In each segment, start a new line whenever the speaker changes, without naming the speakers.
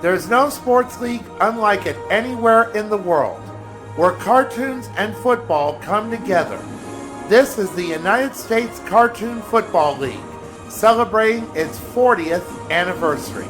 There's no sports league unlike it anywhere in the world, where cartoons and football come together. This is the United States Cartoon Football League, celebrating its 40th anniversary.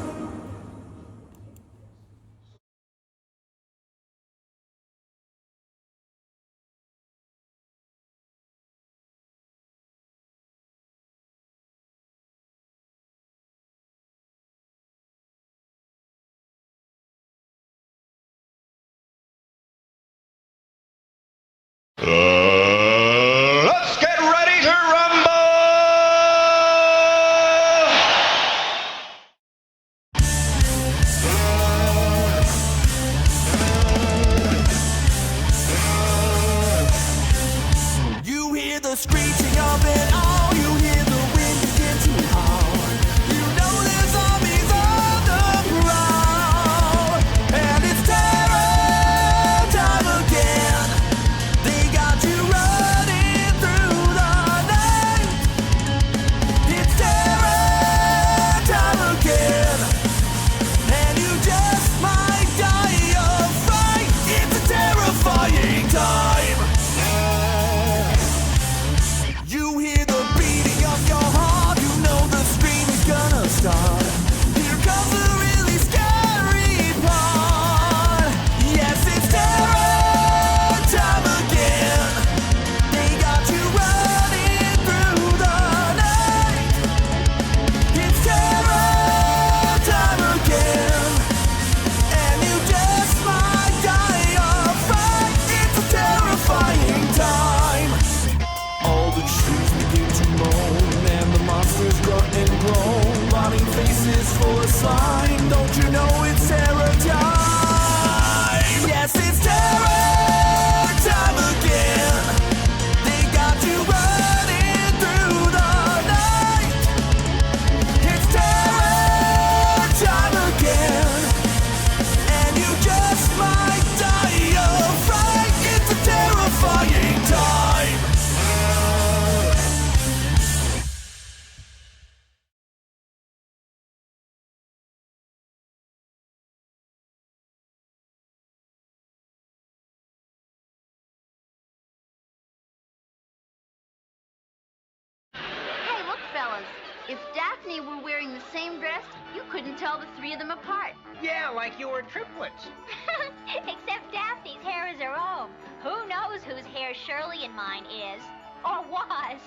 Let's get ready to rumble!
You hear the screeching of it all, you hear the wind begin to howl. You know there's armies on the prowl, and it's terror time again. They got you running through the night. It's terror time again, and you just might die of fright. It's a terrifying time. You hear the beating of your heart, you know the scream is gonna start. Here comes the really scary part. Yes, it's terror time again. They got you running through the night. It's terror time again, and you just might die of fright. It's a terrifying time. All the trees begin to moan, and the monsters grunt and groan, rotting faces full of slime. Don't you know it's terror time? Yes, it's terror time again. They got you running through the night. It's terror time again, and you just might die of fright. It's a terrifying time.
Hey, look, fellas. If Daphne were wearing the same dress, you couldn't tell the three of them apart.
Yeah, like you were triplets.
Except Daphne's hair is her own. Who knows whose hair Shirley and mine is? Or was?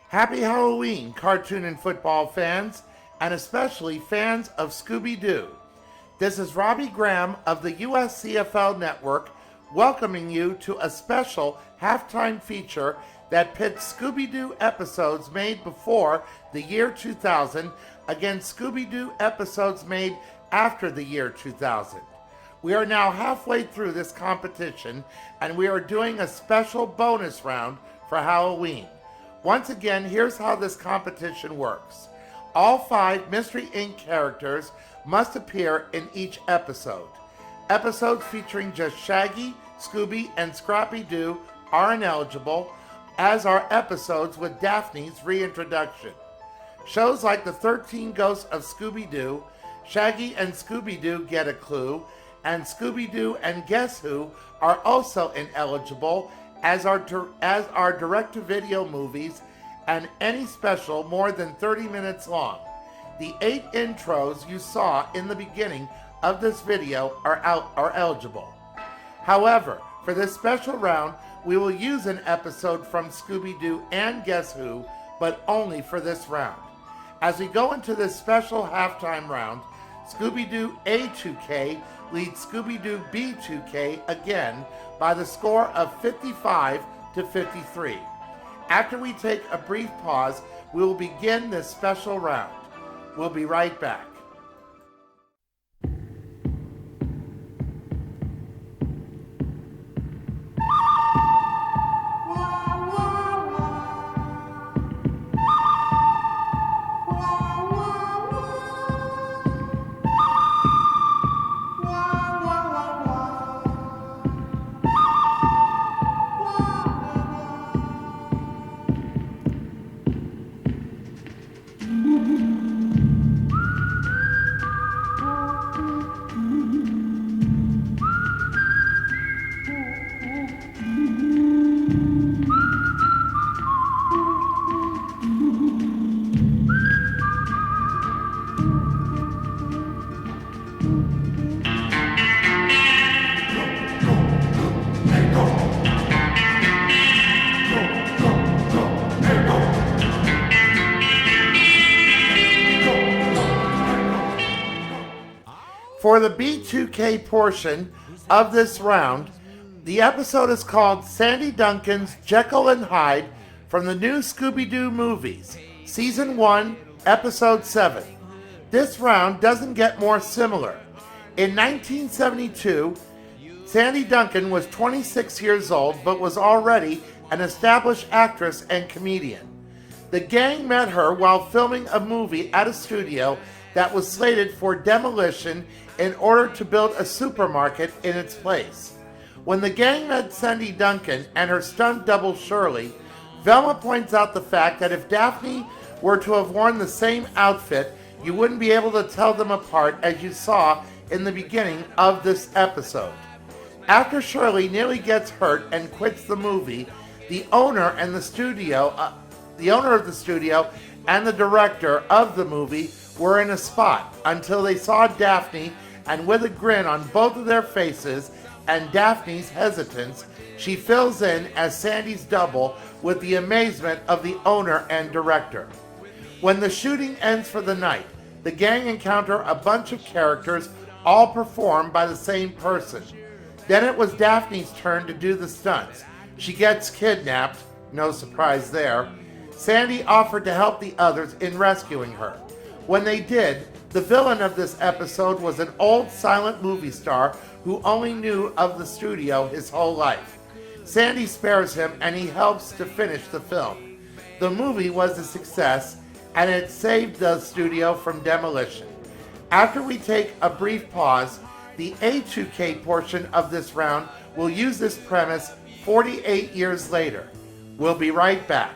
Happy Halloween, cartoon and football fans, and especially fans of Scooby-Doo. This is Robbie Graham of the USCFL Network welcoming you to a special halftime feature that pits Scooby-Doo episodes made before the year 2000 against Scooby-Doo episodes made after the year 2000. We are now halfway through this competition, and we are doing a special bonus round for Halloween. Once again, here's how this competition works. All 5 Mystery Inc. characters must appear in each episode. Episodes featuring just Shaggy, Scooby, and Scrappy-Doo are ineligible, as are episodes with Daphne's reintroduction. Shows like The 13 Ghosts of Scooby-Doo, Shaggy and Scooby-Doo Get a Clue, and Scooby-Doo and Guess Who are also ineligible, as are direct-to-video movies and any special more than 30 minutes long. The 8 intros you saw in the beginning of this video are eligible. However, for this special round, we will use an episode from Scooby-Doo and Guess Who, but only for this round. As we go into this special halftime round, Scooby-Doo A2K leads Scooby-Doo B2K again by the score of 55-53. After we take a brief pause, we will begin this special round. We'll be right back. For the B2K portion of this round, the episode is called Sandy Duncan's Jekyll and Hyde from the new Scooby-Doo movies, Season 1, Episode 7. This round doesn't get more similar. In 1972, Sandy Duncan was 26 years old but was already an established actress and comedian. The gang met her while filming a movie at a studio that was slated for demolition in order to build a supermarket in its place. When the gang met Sandy Duncan and her stunt double Shirley, Velma points out the fact that if Daphne were to have worn the same outfit, you wouldn't be able to tell them apart as you saw in the beginning of this episode. After Shirley nearly gets hurt and quits the movie, the owner of the studio and the director of the movie were in a spot until they saw Daphne, and with a grin on both of their faces and Daphne's hesitance, she fills in as Sandy's double with the amazement of the owner and director. When the shooting ends for the night, the gang encounter a bunch of characters all performed by the same person. Then it was Daphne's turn to do the stunts. She gets kidnapped, no surprise there. Sandy offered to help the others in rescuing her. When they did, the villain of this episode was an old silent movie star who only knew of the studio his whole life. Sandy spares him and he helps to finish the film. The movie was a success and it saved the studio from demolition. After we take a brief pause, the A2K portion of this round will use this premise 48 years later. We'll be right back.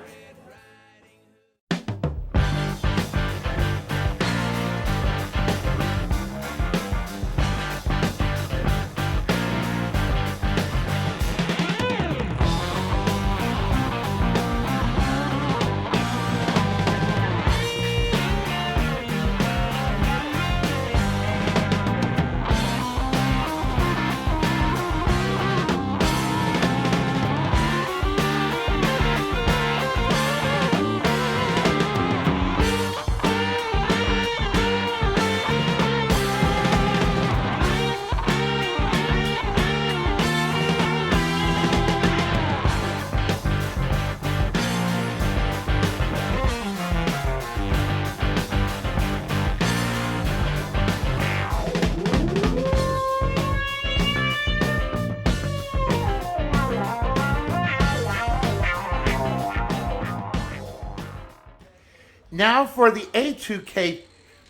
Now for the A2K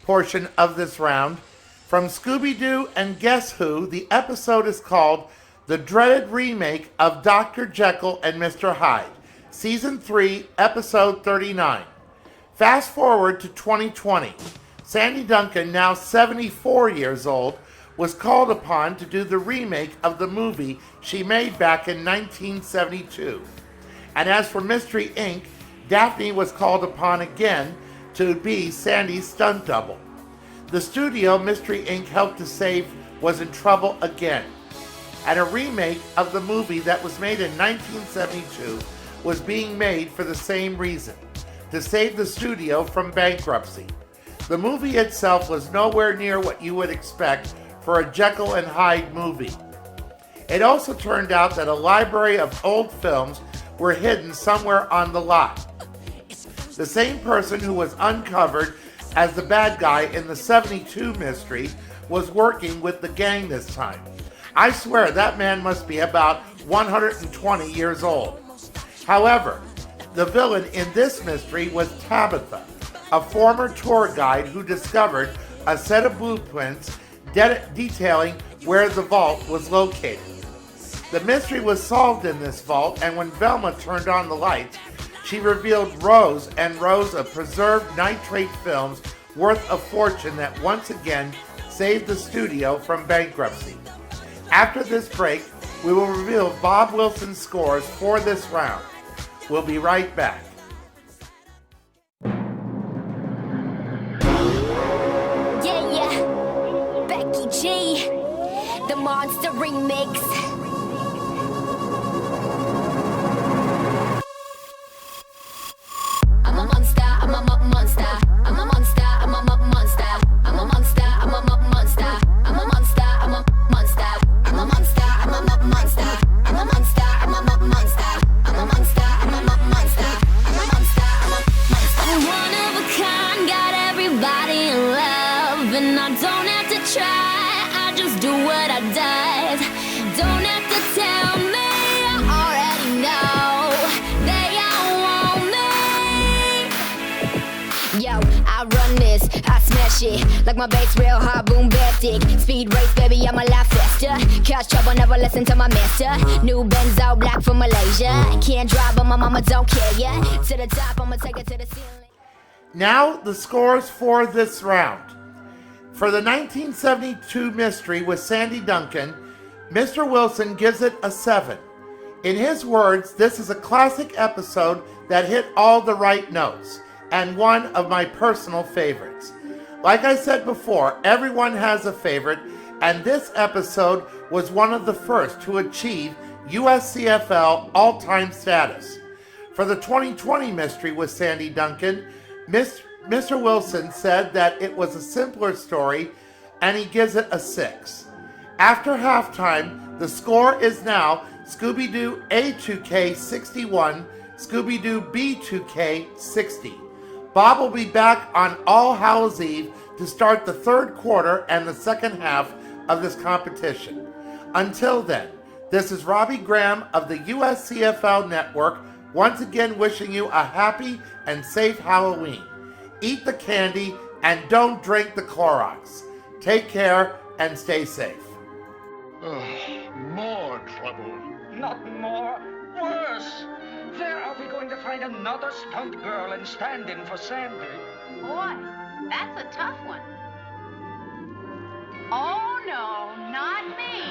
portion of this round. From Scooby-Doo and Guess Who, the episode is called The Dreaded Remake of Dr. Jekyll and Mr. Hyde, Season 3, Episode 39. Fast forward to 2020. Sandy Duncan, now 74 years old, was called upon to do the remake of the movie she made back in 1972. And as for Mystery Inc., Daphne was called upon again to be Sandy's stunt double. The studio Mystery Inc. helped to save was in trouble again, and a remake of the movie that was made in 1972 was being made for the same reason, to save the studio from bankruptcy. The movie itself was nowhere near what you would expect for a Jekyll and Hyde movie. It also turned out that a library of old films were hidden somewhere on the lot. The same person who was uncovered as the bad guy in the 72 mystery was working with the gang this time. I swear that man must be about 120 years old. However, the villain in this mystery was Tabitha, a former tour guide who discovered a set of blueprints detailing where the vault was located. The mystery was solved in this vault, and when Velma turned on the lights, she revealed rows and rows of preserved nitrate films worth a fortune that once again saved the studio from bankruptcy. After this break, we will reveal Bob Wilson's scores for this round. We'll be right back.
Yeah, Becky G, the Monster Remix. I'm a monster, I'm a monster, I'm a monster, I'm a monster, I'm a monster, I'm a monster, I'm a monster. Don't have to try, I just do what I does. Don't have to tell me, I already know. They all want me. Yo, I run this, I smash it. Like my bass real hard, bombastic. Speed race, baby, I'm a lot faster. Cause trouble, never listen to my master. New Benzo, black from Malaysia. Can't drive, but my mama don't care, yeah. To the top, I'ma take it to the ceiling.
Now the scores for this round. For the 1972 mystery with Sandy Duncan, Mr. Wilson gives it a 7. In his words, this is a classic episode that hit all the right notes, and one of my personal favorites. Like I said before, everyone has a favorite, and this episode was one of the first to achieve USCFL all-time status. For the 2020 mystery with Sandy Duncan, Mr. Wilson said that it was a simpler story, and he gives it a 6. After halftime, the score is now Scooby-Doo A2K 61, Scooby-Doo B2K 60. Bob will be back on All Hallows Eve to start the third quarter and the second half of this competition. Until then, this is Robbie Graham of the USCFL Network, once again wishing you a happy and safe Halloween. Eat the candy and don't drink the Clorox. Take care and stay safe.
More trouble.
Not more, worse. Where are we going to find another stunt girl and stand in for Sandy?
Boy, that's a tough one. Oh, no, not me.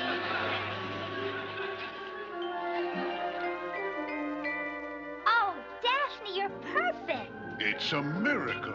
Oh, Daphne, you're perfect.
It's a miracle.